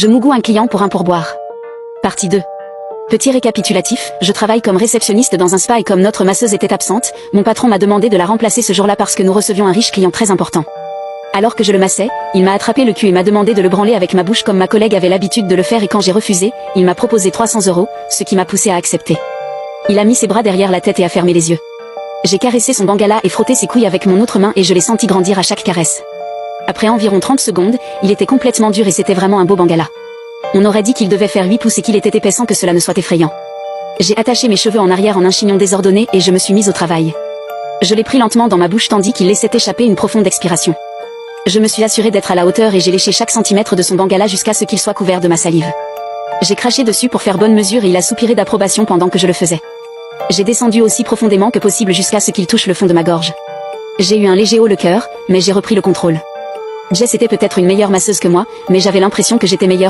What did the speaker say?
Je mougoue un client pour un pourboire. Partie 2. Petit récapitulatif, je travaille comme réceptionniste dans un spa et comme notre masseuse était absente, mon patron m'a demandé de la remplacer ce jour-là parce que nous recevions un riche client très important. Alors que je le massais, il m'a attrapé le cul et m'a demandé de le branler avec ma bouche comme ma collègue avait l'habitude de le faire et quand j'ai refusé, il m'a proposé 300 €, ce qui m'a poussé à accepter. Il a mis ses bras derrière la tête et a fermé les yeux. J'ai caressé son bangala et frotté ses couilles avec mon autre main et je l'ai senti grandir à chaque caresse. Après environ 30 secondes, il était complètement dur et c'était vraiment un beau bangala. On aurait dit qu'il devait faire 8 pouces et qu'il était épais sans que cela ne soit effrayant. J'ai attaché mes cheveux en arrière en un chignon désordonné et je me suis mise au travail. Je l'ai pris lentement dans ma bouche tandis qu'il laissait échapper une profonde expiration. Je me suis assurée d'être à la hauteur et j'ai léché chaque centimètre de son bangala jusqu'à ce qu'il soit couvert de ma salive. J'ai craché dessus pour faire bonne mesure et il a soupiré d'approbation pendant que je le faisais. J'ai descendu aussi profondément que possible jusqu'à ce qu'il touche le fond de ma gorge. J'ai eu un léger haut le cœur, mais j'ai repris le contrôle. Jess était peut-être une meilleure masseuse que moi, mais j'avais l'impression que j'étais meilleure